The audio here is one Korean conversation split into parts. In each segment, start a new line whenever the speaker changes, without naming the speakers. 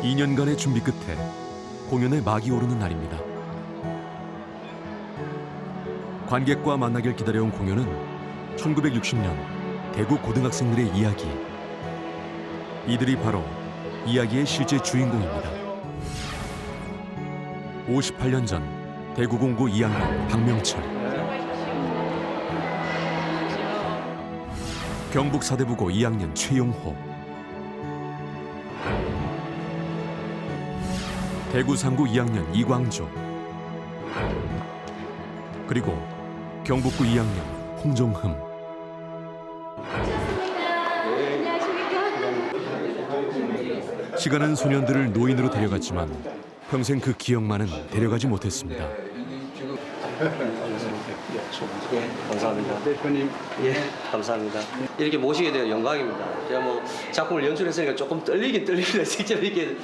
2년간의 준비 끝에 공연의 막이 오르는 날입니다. 관객과 만나길 기다려온 공연은 1960년 대구 고등학생들의 이야기. 이들이 바로 이야기의 실제 주인공입니다. 58년 전 대구공고 2학년 박명철, 경북사대부고 2학년 최용호, 대구상고 2학년 이광조, 그리고 경북고 2학년 홍종흠. 시간은 소년들을 노인으로 데려갔지만 평생 그 기억만은 데려가지 못했습니다.
예, 감사합니다. 대표님, 예, 감사합니다. 이렇게 모시게 되어 영광입니다. 제가 뭐 작품을 연출했으니까 조금 떨리긴 직접 이렇게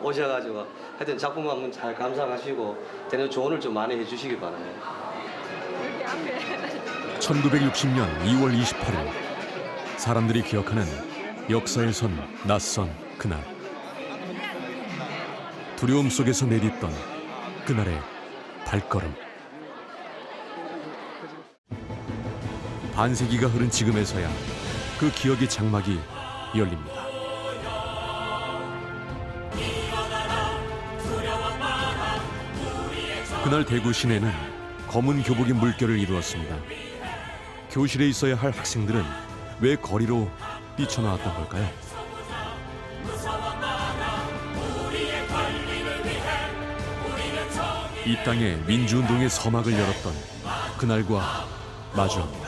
오셔가지고 하여튼 작품 한번 잘 감상하시고 되는 조언을 좀 많이 해주시기 바랍니다.
1960년 2월 28일, 사람들이 기억하는 역사에선 낯선 그날. 두려움 속에서 내딛던 그날의 발걸음. 반세기가 흐른 지금에서야 그 기억의 장막이 열립니다. 그날 대구 시내는 검은 교복이 물결을 이루었습니다. 교실에 있어야 할 학생들은 왜 거리로 뛰쳐나왔던 걸까요? 이 땅에 민주운동의 서막을 열었던 그날과 마주합니다.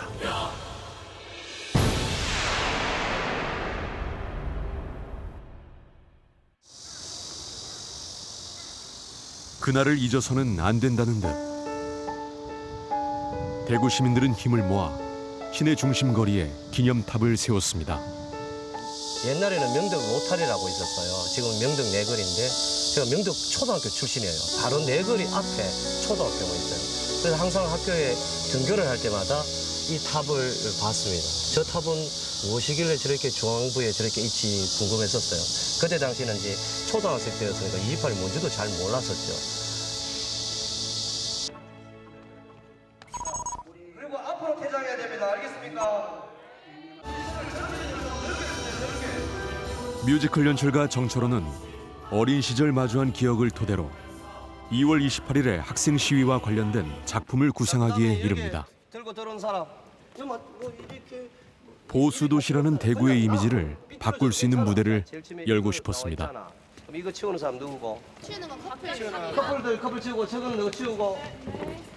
그날을 잊어서는 안 된다는 듯 대구 시민들은 힘을 모아 시내 중심 거리에 기념탑을 세웠습니다.
옛날에는 명덕 로타리라고 있었어요. 지금 명덕 내거리인데 제가 명덕 초등학교 출신이에요. 바로 내거리 앞에 초등학교가 있어요. 그래서 항상 학교에 등교를 할 때마다 이 탑을 봤습니다. 저 탑은 무엇이길래 저렇게 중앙부에 저렇게 있지 궁금했었어요. 그때 당시에는 이제 초등학생 때였으니까 228이 뭔지도 잘 몰랐었죠.
그리고 앞으로 퇴장해야 됩니다. 알겠습니까?
뮤지컬 연출가 정철호는 어린 시절 마주한 기억을 토대로 2월 28일의 학생 시위와 관련된 작품을 구상하기에 이릅니다.
들고 들어온 사람. 이렇게
보수도시라는 대구의 이미지를 바꿀 수 있는 무대를 열고 싶었습니다.
그럼 이거 치우는 사람 누구고?
치우는 건 커플.
커플 치우고 저거는 너 치우고.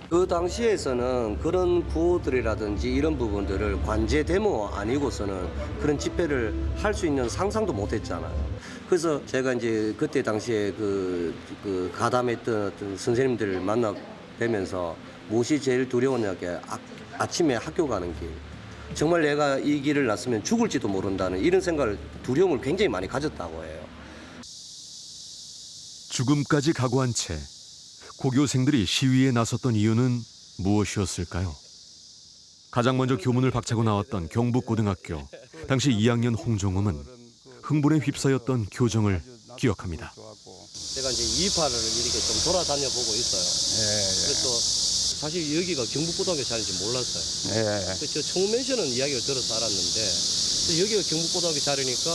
그 당시에서는 그런 구호들이라든지 이런 부분들을 관제 데모 아니고서는 그런 집회를 할 수 있는 상상도 못했잖아요. 그래서 제가 이제 그때 당시에 그 가담했던 어떤 선생님들을 만나 뵈면서 무엇이 제일 두려웠냐게 아침에 학교 가는 길. 정말 내가 이 길을 났으면 죽을지도 모른다는 이런 생각을 두려움을 굉장히 많이 가졌다고 해요.
죽음까지 각오한 채 고교생들이 시위에 나섰던 이유는 무엇이었을까요? 가장 먼저 교문을 박차고 나왔던 경북고등학교, 당시 2학년 홍종음은 흥분에 휩싸였던 교정을 기억합니다.
제가 이제 228을 이렇게 좀 돌아다녀 보고 있어요. 그래서 사실 여기가 경북고등학교 자리인지 몰랐어요. 저 청문면션은 이야기를 들어서 알았는데 여기가 경북고등학교 자리니까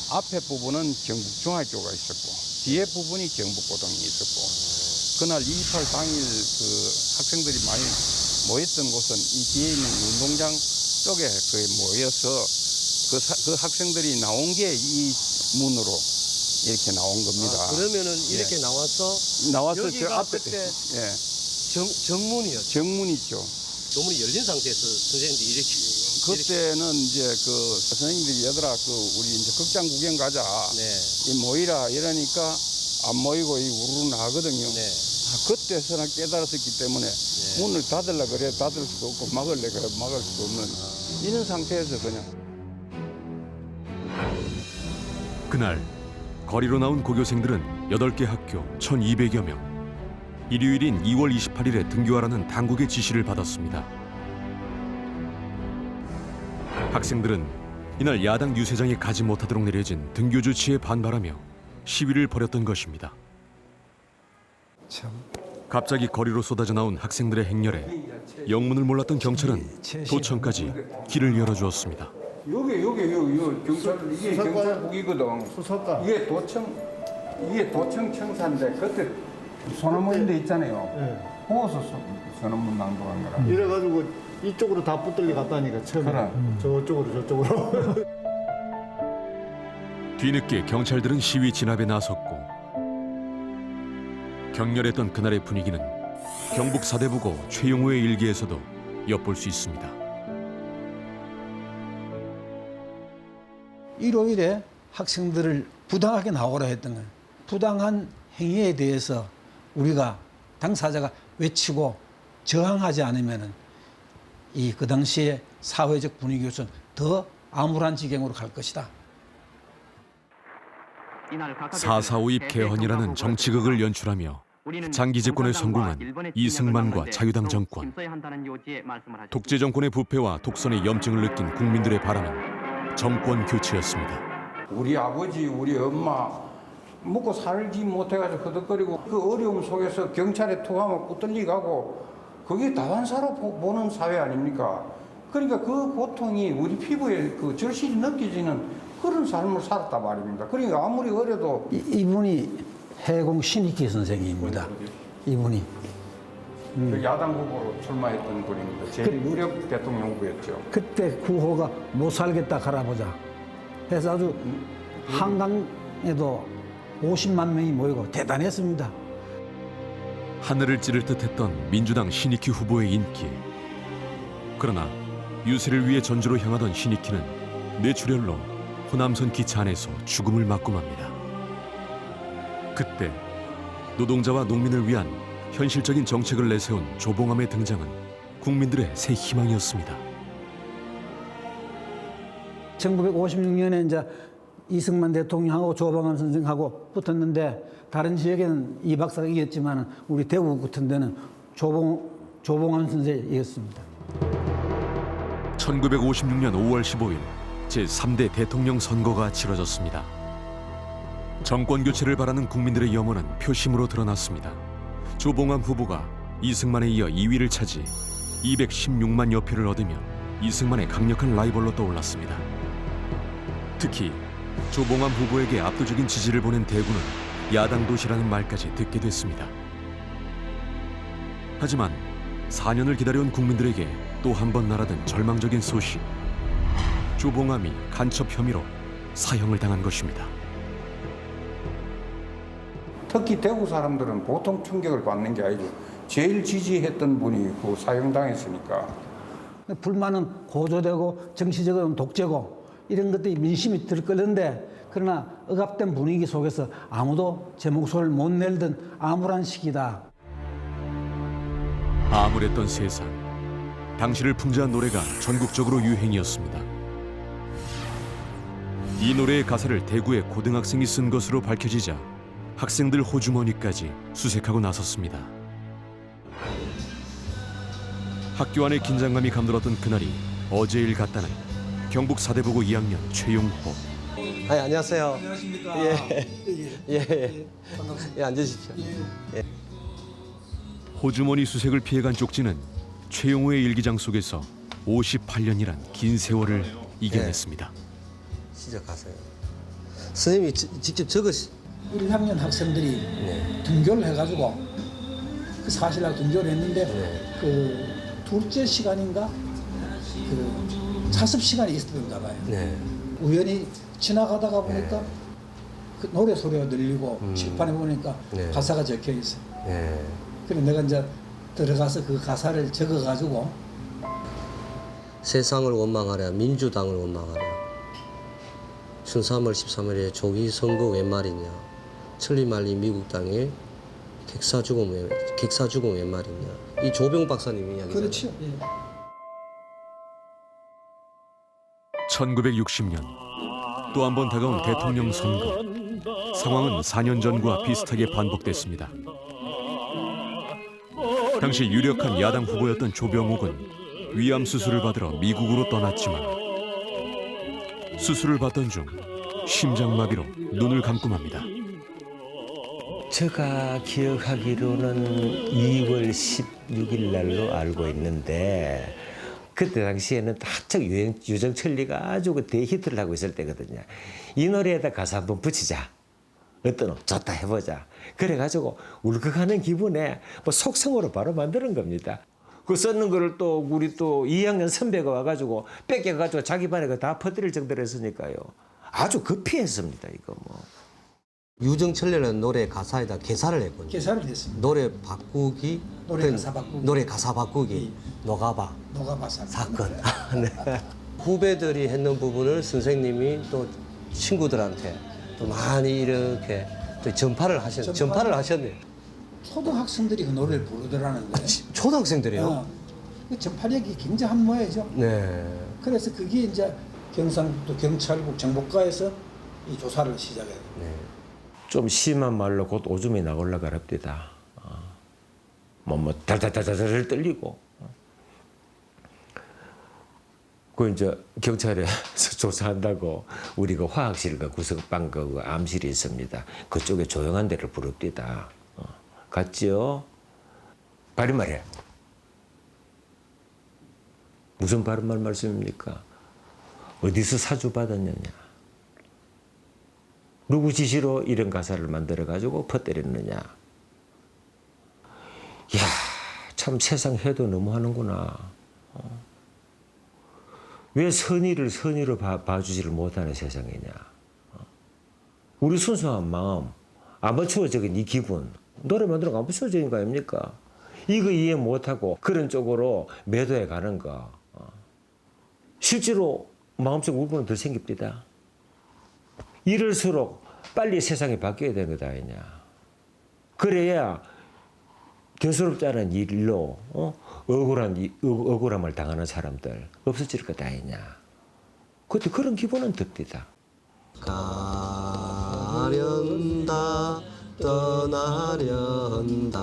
앞에 부분은 경북중학교가 있었고 뒤에 부분이 경북고등이 있었고 그날 228 당일 그 학생들이 많이 모였던 곳은 이 뒤에 있는 운동장 쪽에 거의 모여서 그 학생들이 나온 게 이 문으로 이렇게 나온 겁니다.
그러면은 이렇게 나와서
나와서 저
여기가
앞에
그때
예,
정문이었죠.
정문이죠.
정문이 열린 상태에서 선생님들이 이렇게
그때는 이제 그 선생님들이 얘들아 우리 이제 극장 구경 가자.
네.
이 모이라 이러니까 안 모이고 이 우르르 나거든요.
네.
그때서나 깨달았기 때문에 문을 닫으려 그래 닫을 수도 없고 막을래 그래 막을 수도 없는 이런 상태에서 그냥.
그날 거리로 나온 고교생들은 8개 학교 1,200여 명. 일요일인 2월 28일에 등교하라는 당국의 지시를 받았습니다. 학생들은 이날 야당 유세장에 가지 못하도록 내려진 등교 조치에 반발하며 시위를 벌였던 것입니다.
참.
갑자기 거리로 쏟아져 나온 학생들의 행렬에 영문을 몰랐던 경찰은 도청까지 길을 열어주었습니다.
여기 경찰 이게 경찰국이거든.
수사과.
이게 도청 청사인데 그때 소나무 데 있잖아요.
예.
거기서 소나무 낭독한 거라.
이래가지고 이쪽으로 다 붙들려 갔다니까 처음에.
그래.
저쪽으로.
뒤늦게 경찰들은 시위 진압에 나섰고 격렬했던 그날의 분위기는 경북 사대부고 최용호의 일기에서도 엿볼 수 있습니다.
일요일에 학생들을 부당하게 나오라 했던 거예요. 부당한 행위에 대해서 우리가 당사자가 외치고 저항하지 않으면은 그 당시에 사회적 분위기로서는 더 암울한 지경으로 갈 것이다.
4.4.5입 개헌이라는 정치극을 연출하며 장기 집권에 성공한 이승만과 자유당 정권. 독재 정권의 부패와 독선의 염증을 느낀 국민들의 바람은 정권 교체였습니다.
우리 아버지, 우리 엄마 먹고 살지 못해가지고 허덕거리고 그 어려움 속에서 경찰에 투하면 붙들리가고 그게 다반사로 보는 사회 아닙니까? 그러니까 그 고통이 우리 피부에 그 절실히 느껴지는 그런 삶을 살았단 말입니다. 그러니까 아무리 어려도
이분이 해공 신익희 선생님입니다. 이분이.
그 야당 후보로 출마했던 분입니다. 제일 유력 대통령 후보였죠.
그때 구호가 못 살겠다 갈아보자 해서 아주 한강에도 50만 명이 모이고 대단했습니다.
하늘을 찌를 듯했던 민주당 신익희 후보의 인기. 그러나 유세를 위해 전주로 향하던 신익희는 뇌출혈로 호남선 기차 안에서 죽음을 맞고 맙니다. 그때 노동자와 농민을 위한 현실적인 정책을 내세운 조봉암의 등장은 국민들의 새 희망이었습니다.
1956년에 이제 이승만 대통령하고 조봉암 선생하고 붙었는데 다른 지역에는 이 박사가 이겼지만 우리 대구 같은 데는 조봉암 선생이 이겼습니다.
1956년 5월 15일 제3대 대통령 선거가 치러졌습니다. 정권 교체를 바라는 국민들의 염원은 표심으로 드러났습니다. 조봉암 후보가 이승만에 이어 2위를 차지 216만여 표를 얻으며 이승만의 강력한 라이벌로 떠올랐습니다. 특히 조봉암 후보에게 압도적인 지지를 보낸 대구는 야당 도시라는 말까지 듣게 됐습니다. 하지만 4년을 기다려온 국민들에게 또 한 번 날아든 절망적인 소식. 조봉암이 간첩 혐의로 사형을 당한 것입니다.
특히 대구 사람들은 보통 충격을 받는 게 아니죠. 제일 지지했던 분이 그 사형당했으니까.
불만은 고조되고 정치적으로는 독재고 이런 것들이 민심이 들끓는데 그러나 억압된 분위기 속에서 아무도 제 목소리를 못 내던 암울한 시기다.
암울했던 세상. 당시를 풍자한 노래가 전국적으로 유행이었습니다. 이 노래의 가사를 대구의 고등학생이 쓴 것으로 밝혀지자 학생들 호주머니까지 수색하고 나섰습니다. 학교 안의 긴장감이 감돌았던 그날이 어제 일 같다는 경북 사대부고 2학년 최용호.
안녕하세요. 안녕하십니까. 예, 앉으십시오.
호주머니 수색을 피해간 쪽지는 최용호의 일기장 속에서 58년이란 긴 세월을 이겨냈습니다.
시작하세요. 선생님이 직접 적으시.
1학년 학생들이
네.
등교를 해가지고 그 사실하고 등교를 했는데
네.
그 둘째 시간인가 그 자습 시간이 있었던가 봐요.
네.
우연히 지나가다가 보니까 그 노래 소리가 들리고 칠판에 보니까
네.
가사가 적혀 있어요.
네.
그래서 내가 이제 들어가서 그 가사를 적어가지고
세상을 원망하랴 민주당을 원망하랴 춘3월 13일에 조기 선거 웬 말이냐 천리말리 미국 땅에 객사 죽음 웬 말이냐 이 조병 박사님 이야기잖아요.
그렇죠. 예.
1960년 또 한 번 다가온 대통령 선거. 상황은 4년 전과 비슷하게 반복됐습니다. 당시 유력한 야당 후보였던 조병옥은 위암 수술을 받으러 미국으로 떠났지만 수술을 받던 중 심장마비로 눈을 감고 맙니다.
제가 기억하기로는 2월 16일 날로 알고 있는데 그때 당시에는 한창 유정철리가 아주 그 대히트를 하고 있을 때거든요. 이 노래에다 가사 한번 붙이자. 어떤 놈 좋다 해보자. 그래가지고 울컥하는 기분에 뭐 속성으로 바로 만드는 겁니다. 그 썼는 거를 또 우리 또 2학년 선배가 와가지고 뺏겨가지고 자기 반에 다 퍼뜨릴 정도로 했으니까요. 아주 급히 했습니다, 이거 뭐.
유정철이라는 노래 가사에다 개사를 했거든요.
개사를 했습니다.
노래 바꾸기,
노래 가사 바꾸기.
노래 가사 바꾸기, 노가바
노가바
사건. 네. 후배들이 했는 부분을 선생님이 또 친구들한테 또 많이 이렇게 또 전파를 하셨네요.
초등학생들이 그 노래를 부르더라는 거예요.
초등학생들이요?
그 전파력이 굉장한 모양이죠.
네.
그래서 그게 이제 경상도 경찰국 정보과에서 이 조사를 시작해요.
좀 심한 말로 곧 오줌이 나올라 가랍디다. 뭐 달달달달 떨리고. 그 이제 경찰에서 조사한다고 우리 그 화학실 그 구석방 그 암실이 있습니다. 그쪽에 조용한 데를 부릅디다. 갔지요? 바른말해. 무슨 바른말 말씀입니까? 어디서 사주 받았느냐? 누구 지시로 이런 가사를 만들어가지고 퍼뜨렸느냐? 이야, 참 세상 해도 너무하는구나. 왜 선의를 선의로 봐주지를 못하는 세상이냐? 우리 순수한 마음, 아마추어적인 이 기분, 노래 만드는 거 아마추어적인 거 아닙니까? 이거 이해 못하고 그런 쪽으로 매도해 가는 거. 실제로 마음속 울분은 더 생깁니다. 이럴수록 빨리 세상이 바뀌어야 되는 거다 아니냐. 그래야 대수롭지 않은 일로 억울함을 당하는 사람들 없어질 거다 아니냐. 그때 그런 기분은 듭디다.
가련다 떠나련다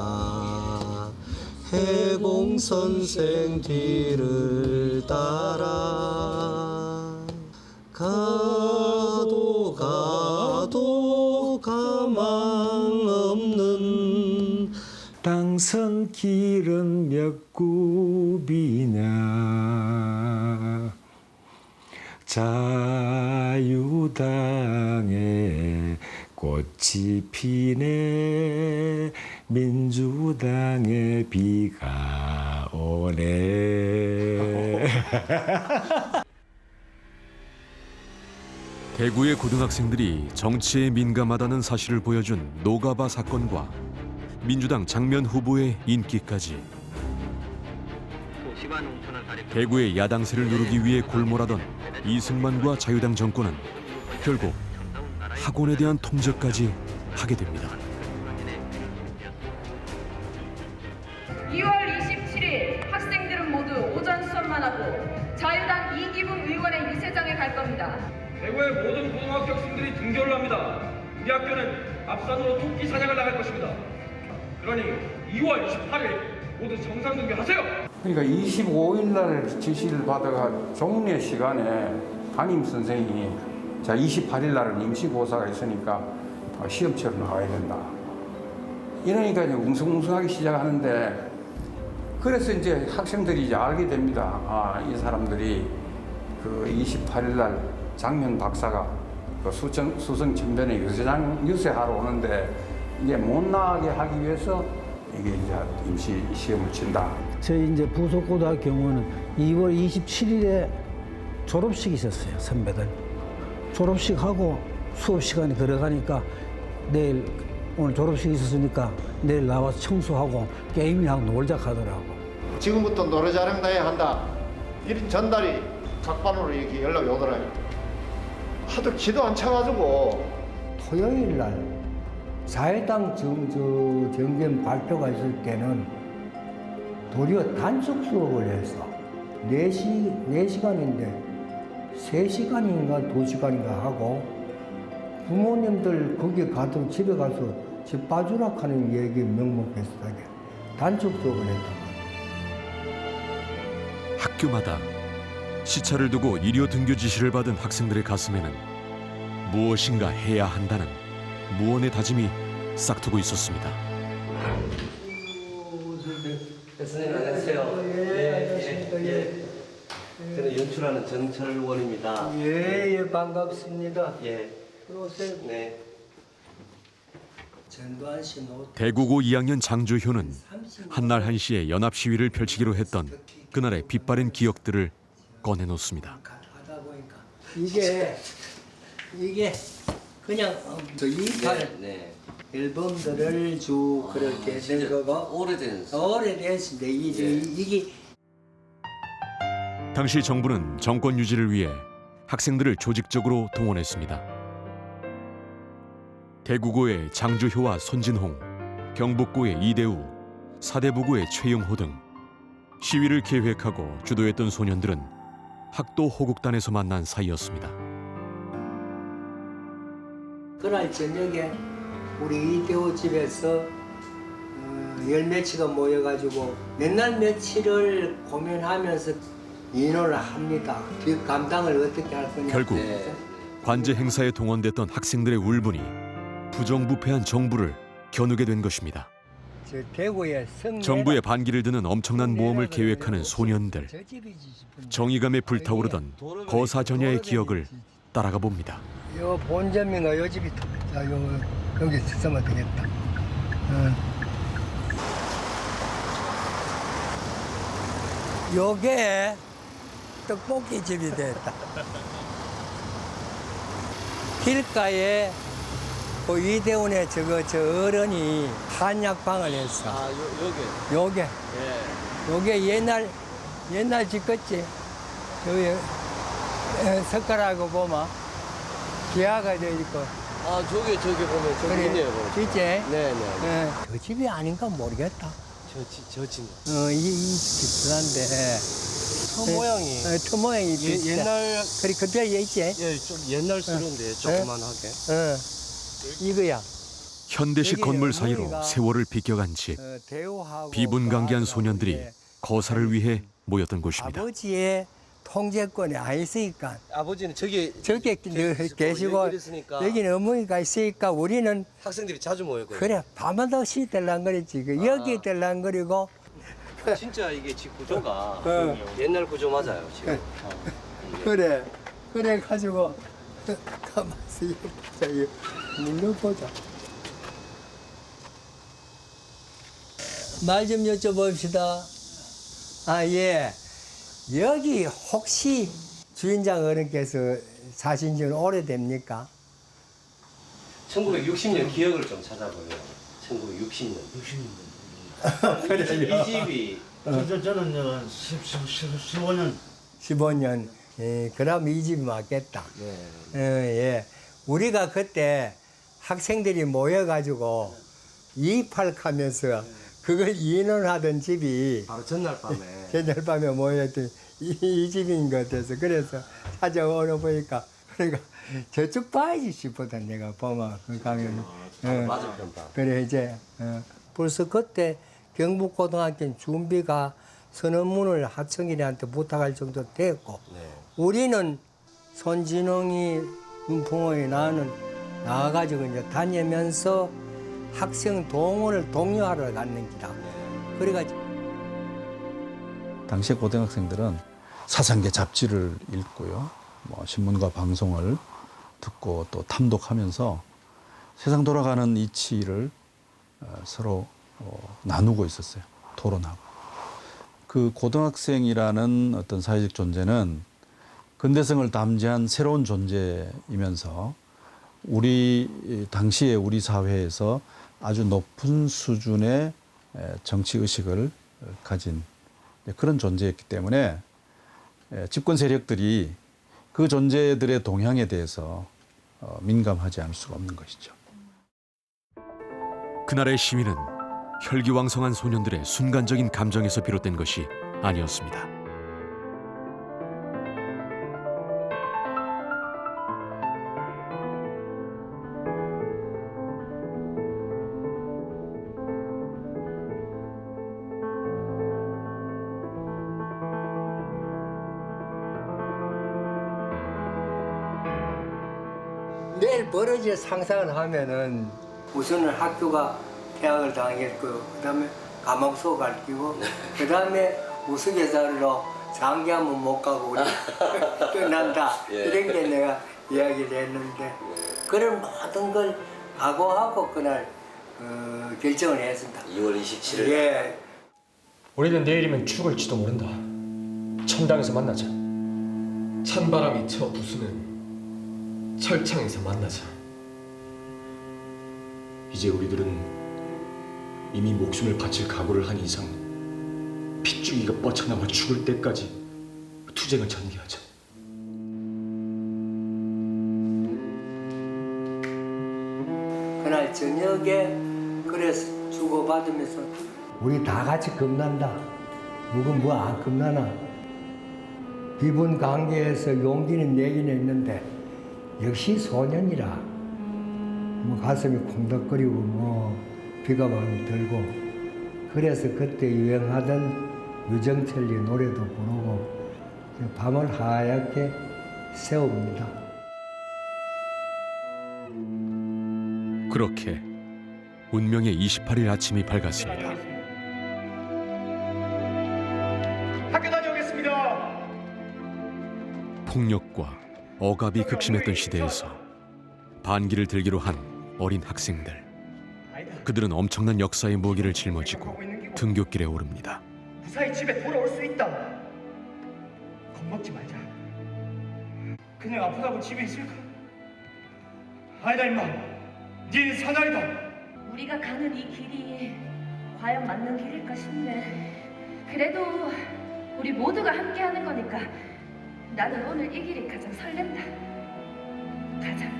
해공선생 뒤를 따라 가도 가망 없는
당선 길은 몇 굽이냐 자유당에 꽃이 피네 민주당에 비가 오네.
대구의 고등학생들이 정치에 민감하다는 사실을 보여준 노가바 사건과 민주당 장면 후보의 인기까지 대구의 야당세를 누르기 위해 골몰하던 이승만과 자유당 정권은 결국 학원에 대한 통제까지 하게 됩니다.
2월 27일 학생들은 모두 오전 수업만 하고 자유당 이기붕 의원의 유세장에 갈 겁니다.
대구의 모든 고등학교 학생들이 등교를 합니다. 우리 학교는 앞산으로 토끼 사냥을 나갈 것입니다. 그러니 2월 28일 모두 정상 등교하세요.
그러니까 25일 날 지시를 받아가 종례 시간에 담임 선생이 자 28일 날은 임시고사가 있으니까 시험 치러 나가야 된다. 이러니까 이제 웅성웅성하기 시작하는데 그래서 이제 학생들이 이제 알게 됩니다. 아, 이 사람들이 그 28일 날 장면 박사가 그 수성천변에 유세하러 오는데 이게 못 나가게 하기 위해서 이게 이제 임시 시험을 친다.
저희 이제 부속고등학교 경우는 2월 27일에 졸업식이 있었어요, 선배들. 졸업식하고 수업 시간이 들어가니까 내일 오늘 졸업식이 있었으니까 내일 나와서 청소하고 게임이하고 놀자 하더라고.
지금부터 노래자랑 나야 한다. 이런 전달이 각반으로 이렇게 연락이 오더라고요. 하도 기도 안 차가지고
토요일 날 자유당 정견 발표가 있을 때는 도리어 단축 수업을 해서 4시간인데 3시간인가 2시간인가 하고 부모님들 거기 가도 집에 가서 집 봐주라 하는 얘기 명목비슷하게 단축 수업을 했단 말이에요.
학교마다 시차를 두고 일요 등교 지시를 받은 학생들의 가슴에는 무엇인가 해야 한다는 무언의 다짐이 싹트고 있었습니다.
교수님 안녕하세요. 예. 저는 연출하는 정철원입니다.
예, 반갑습니다.
예.
들어오세요.
네.
전두환 씨 노트
대구고 2학년 장주효는 한날 한시에 연합 시위를 펼치기로 했던 그날의 빛바랜 기억들을 꺼내놓습니다.
하다 보니까 이게 그냥 저 이팔
네.
앨범들을 쭉 그렇게 된 거고
오래된.
오래됐는데 이게
당시 정부는 정권 유지를 위해 학생들을 조직적으로 동원했습니다. 대구고의 장주효와 손진홍, 경북고의 이대우, 사대부고의 최영호 등 시위를 계획하고 주도했던 소년들은 학도 호국단에서 만난 사이였습니다.
그날 저녁에 우리 이대호 집에서 열 며칠가 모여가지고 몇 날 며칠을 고민하면서 인원을 합니다. 그 감당을 어떻게 할 거냐.
결국
네.
관제 행사에 동원됐던 학생들의 울분이 부정부패한 정부를 겨누게 된 것입니다.
저 대구의
정부의 반기를 드는 엄청난 모험을 계획하는 소년들. 정의감에 불타오르던 거사전야의 기억을 따라가 봅니다.
요 본점인가 요 집이 자, 여기 쓰면 되겠다. 요게 떡볶이 집이 됐다. 길가에 그 이대훈의 저 어른이 한약방을 했어.
아, 여기.
요게
예.
요게 옛날 집 같지? 여기 석가라고 보면 기아가 돼 있고.
아, 저기 보면 저기
그래,
있네요. 거기.
있지?
네네.
그 집이 아닌가 모르겠다.
저 집.
이 비슷한데.
터 모양이.
터 모양이 비슷해.
옛날.
그래, 그때 있지?
예, 좀 옛날스러운데 조그만하게.
이거야.
현대식
여기
건물 사이로
어머니가
세월을 비껴간 집.
대우하고
비분강개한
그
소년들이
아들하고
거사를 위해 모였던 곳입니다.
아버지의 통제권이 안 있으니까
아버지는 저기
저기 계시고
여기 있으니까.
여기는 어머니가 있으니까 우리는
학생들이 자주 모였거든요.
그래 밤은 더 시들랑거리지 여기 들랑거리고
진짜 이게 집 구조가 옛날 구조 맞아요, 지금.
그래 가지고 가만히 보자 이거 눌러보자 말 좀 여쭤봅시다. 아 예 여기 혹시 주인장 어른께서 사신 지는 오래됩니까?
1960년 기억을 좀 찾아보면 1960년. 이 집이
저는 15년
15년. 예, 그럼 이 집이 맞겠다. 예. 우리가 그때 학생들이 모여가지고 이팔하면서 그걸 인원하던 집이
바로 전날 밤에.
전날 밤에 모였더니 이 집인 것 같아서 그래서 찾아오러 보니까 그러니까 저쪽 봐야지 싶거든 내가 보면 그 가면.
맞은편 방.
그래 이제 벌써 그때 경북고등학교 준비가 선언문을 하청일이한테 부탁할 정도 됐고 우리는 손진홍이 부모의 나는 나와가지고 이제 다니면서 학생 동원을 독려하러 갔는 기라. 그래가지고
당시 고등학생들은 사상계 잡지를 읽고요, 뭐 신문과 방송을 듣고 또 탐독하면서 세상 돌아가는 이치를 서로 나누고 있었어요. 토론하고. 그 고등학생이라는 어떤 사회적 존재는 근대성을 담지한 새로운 존재이면서 우리 당시에 우리 사회에서 아주 높은 수준의 정치 의식을 가진 그런 존재였기 때문에 집권 세력들이 그 존재들의 동향에 대해서 민감하지 않을 수가 없는 것이죠.
그날의 시위는 혈기왕성한 소년들의 순간적인 감정에서 비롯된 것이 아니었습니다.
내일 벌어질 상상을 하면은 우선은 학교가 퇴학을 당했고요. 그다음에 감옥소 갈 끼고 그다음에 우스갯소리로 장기하면 못 가고 우리 끝난다 이런 게 내가 이야기를 했는데 그런 모든 걸 각오하고 그날 결정을 했습니다.
2월 27일.
예.
우리는 내일이면 죽을지도 모른다. 천당에서 만나자. 찬바람이 쳐 부수는 철창에서 만나자.
이제 우리들은 이미 목숨을 바칠 각오를 한 이상 핏줄기가 뻗쳐나와 죽을 때까지 투쟁을 전개하자.
그날 저녁에 그래서 주고받으면서 우리 다 같이 겁난다. 누구 뭐 안 겁나나. 기분 관계에서 용기는 내긴 했는데 역시 소년이라 뭐 가슴이 콩닥거리고 뭐 비가 많이 들고 그래서 그때 유행하던 유정철리 노래도 부르고 밤을 하얗게 세웁니다.
그렇게 운명의 28일 아침이 밝았습니다.
학교 다녀오겠습니다.
폭력과 억압이 극심했던 시대에서 반기를 들기로 한 어린 학생들. 그들은 엄청난 역사의 무기를 짊어지고 등굣길에 오릅니다.
무사히 집에 돌아올 수 있다. 겁먹지 말자. 그냥 아프다고 집에 있을까? 아니다 임마. 네 사나이다.
우리가 가는 이 길이 과연 맞는 길일까 싶네. 그래도 우리 모두가 함께하는 거니까 나는 오늘 이 길이 가장 설렌다. 가자.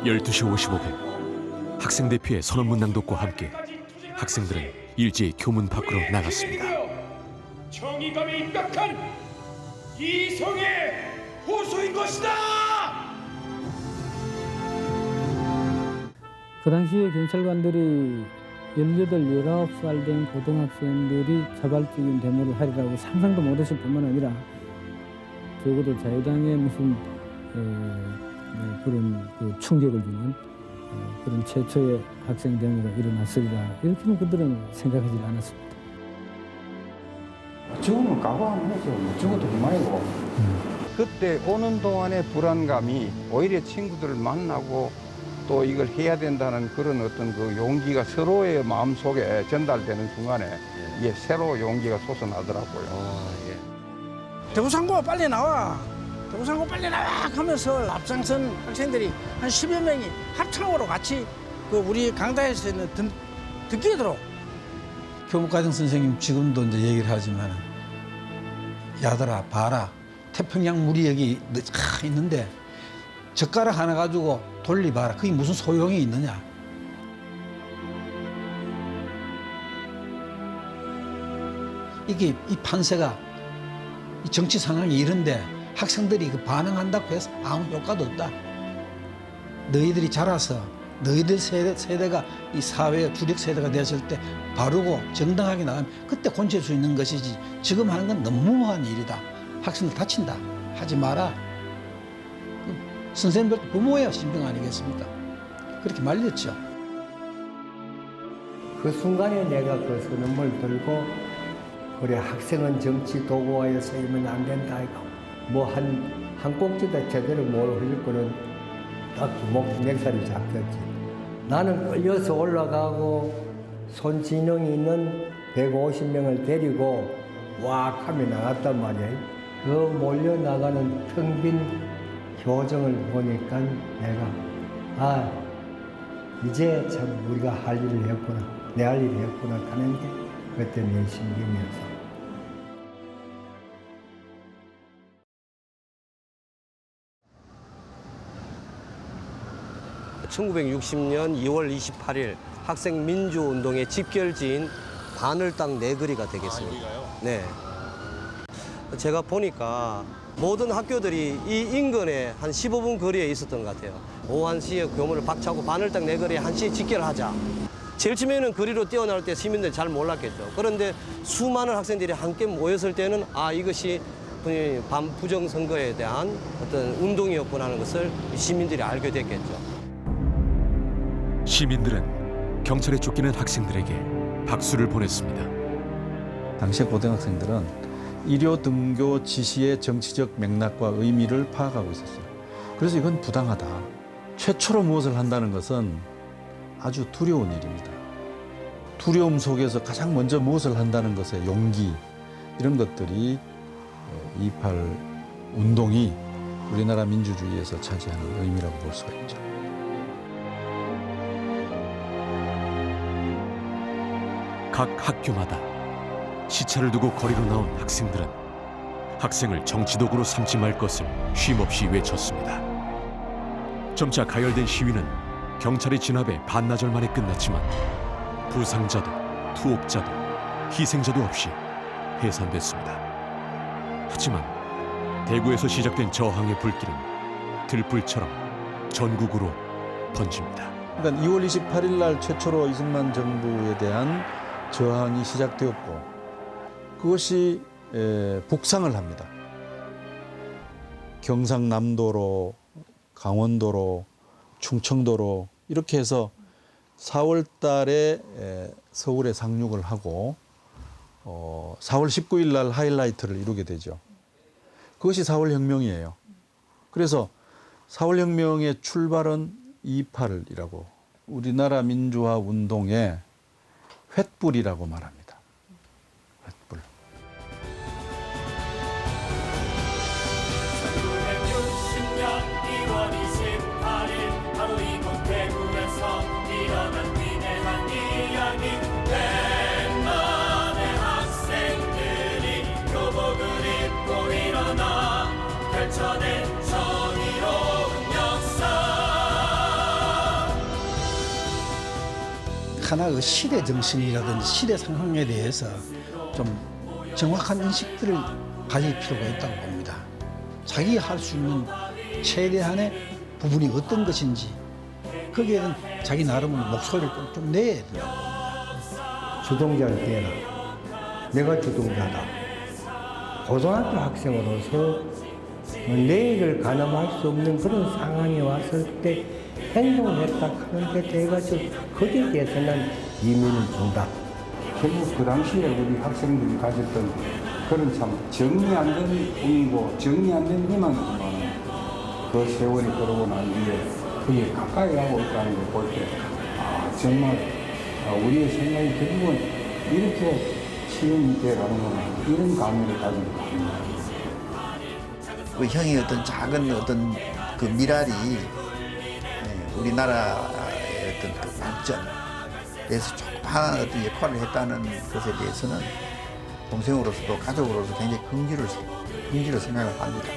(12시 55분) 학생 대표의 선언문 낭독과 함께 학생들은 일제히 교문 밖으로 나갔습니다.
정의감에 입각한 이성의 호소인 것이다.
그 당시에 경찰관들이 18, 19살 된 고등학생들이 자발적인 데모를 하리라고 상상도 못했을 뿐만 아니라 적어도 자유당의 무슨 그런 충격을 주는 그런 최초의 학생 데모가 일어났으리라 이렇게는 그들은 생각하지 않았습니다.
죽으면 각오하면 되죠. 못 죽어도 그만이고. 그때 오는 동안의 불안감이 오히려 친구들을 만나고 또 이걸 해야 된다는 그런 어떤 그 용기가 서로의 마음속에 전달되는 순간에 이게 새로 용기가 솟아나더라고요.
대구상고 빨리 나와. 대구상고 빨리 나와 하면서 앞장선 학생들이 한 10여 명이 합창으로 같이 그 우리 강다에서 있는 듣기도록. 교육과정 선생님 지금도 이제 얘기를 하지만 야들아 봐라 태평양 물이 여기 있는데 젓가락 하나 가지고 돌리봐라. 그게 무슨 소용이 있느냐. 이게 이 판세가 이 정치 상황이 이런데 학생들이 그 반응한다고 해서 아무 효과도 없다. 너희들이 자라서 너희들 세대가 이 사회의 주력 세대가 됐을 때 바르고 정당하게 나가면 그때 고칠 수 있는 것이지 지금 하는 건 너무한 일이다. 학생들 다친다. 하지 마라. 선생님들 부모의 신병 아니겠습니까? 그렇게 말렸죠.
그 순간에 내가 그 선언을 들고 그래 학생은 정치 도구화에 쓰이면 안 된다 이거 뭐 한 꼭지도 제대로 못 흘릴 거는 딱 맥살이 잡혔지. 나는 끌려서 올라가고 손진영이 있는 150명을 데리고 왁 하며 나갔단 말이야. 그 몰려나가는 텅 빈 표정을 보니까 내가 이제 참 우리가 할 일을 했구나 내 할 일을 했구나 하는 게 그때 내 심경이었어.
1960년 2월 28일 학생 민주운동의 집결지인 바늘땅 내거리가 되겠습니다. 네. 제가 보니까 모든 학교들이 이 인근에 한 15분 거리에 있었던 것 같아요. 오한시의 교문을 박차고 바늘땅 내거리에 한시에 집결하자. 제일 처음에는 거리로 뛰어나올 때 시민들이 잘 몰랐겠죠. 그런데 수많은 학생들이 함께 모였을 때는 아, 이것이 반부정선거에 대한 어떤 운동이었구나 하는 것을 시민들이 알게 됐겠죠.
시민들은 경찰에 쫓기는 학생들에게 박수를 보냈습니다.
당시의 고등학생들은 일요 등교 지시의 정치적 맥락과 의미를 파악하고 있었어요. 그래서 이건 부당하다. 최초로 무엇을 한다는 것은 아주 두려운 일입니다. 두려움 속에서 가장 먼저 무엇을 한다는 것의 용기, 이런 것들이 2.28 운동이 우리나라 민주주의에서 차지하는 의미라고 볼 수가 있죠.
각 학교마다 시차를 두고 거리로 나온 학생들은 학생을 정치도구로 삼지 말 것을 쉼없이 외쳤습니다. 점차 가열된 시위는 경찰의 진압에 반나절 만에 끝났지만 부상자도 투옥자도 희생자도 없이 해산됐습니다. 하지만 대구에서 시작된 저항의 불길은 들불처럼 전국으로 번집니다.
그러니까 2월 28일 날 최초로 이승만 정부에 대한 저항이 시작되었고 그것이 북상을 합니다. 경상남도로, 강원도로, 충청도로 이렇게 해서 4월 달에 서울에 상륙을 하고 4월 19일 날 하이라이트를 이루게 되죠. 그것이 4월 혁명이에요. 그래서 4월 혁명의 출발은 2.28이라고 우리나라 민주화 운동의 횃불이라고 말합니다. 횃불.
1960년 2월 28일 바로 이곳 대구에서 일어난 위대한 이야기. 백만의 학생들이 교복을 입고 일어나 펼쳐낸 정의로운 역사.
하나의 시대 정신이라든지 시대 상황에 대해서 좀 정확한 인식들을 가질 필요가 있다고 봅니다. 자기가 할 수 있는 최대한의 부분이 어떤 것인지 거기에는 자기 나름의 목소리를 좀 내야 된다고 봅니다.
주동자를 대라. 내가 주동자다. 고등학교 학생으로서 내일을 가늠할 수 없는 그런 상황이 왔을 때 행동을 했다 하는데 돼가지고 거기에 대해서는 의미를 준다.
결국 그 당시에 우리 학생들이 가졌던 그런 참 정리 안 된 꿈이고 정리 안 된 희망이지만 그 세월이 흐르고 난 뒤에 그게 가까이 하고 있다는 걸 볼 때 정말 우리의 생각이 결국은 이렇게 지금이 돼가는구나 이런 감회를 가지고 있습니다.
그 형의 어떤 작은 어떤 그 미랄이 우리나라의 어떤 그 발전에서 조그마한 어떤 역할을 했다는 것에 대해서는 동생으로서도 가족으로서 굉장히 긍지로 생각을 합니다.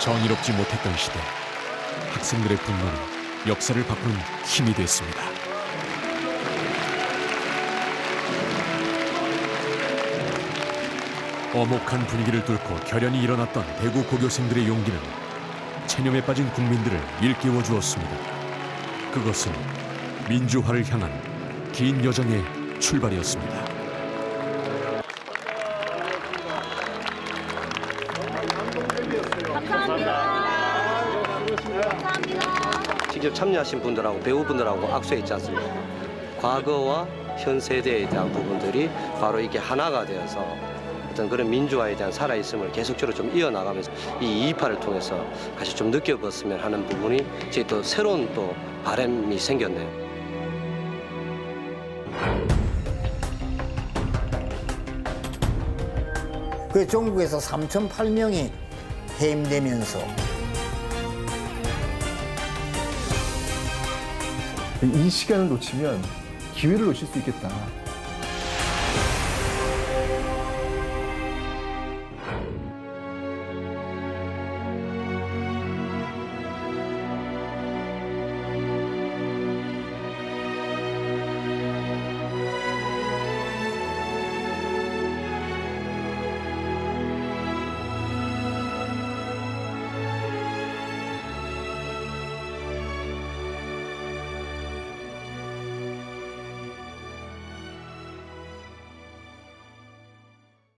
정의롭지 못했던 시대, 학생들의 분노는 역사를 바꾸는 힘이 됐습니다. 엄혹한 분위기를 뚫고 결연히 일어났던 대구 고교생들의 용기는 체념에 빠진 국민들을 일깨워 주었습니다. 그것은 민주화를 향한 긴 여정의 출발이었습니다.
직접 참여하신 분들하고 배우분들하고 악수했지 않습니까? 과거와 현 세대에 대한 부분들이 바로 이게 하나가 되어서 어떤 그런 민주화에 대한 살아있음을 계속적으로 좀 이어나가면서 이 2.28을 통해서 같이 좀 느껴봤으면 하는 부분이 제 또 새로운 또 바람이 생겼네요.
그 전국에서 3,008명이 해임되면서
이 시간을 놓치면 기회를 놓칠 수 있겠다.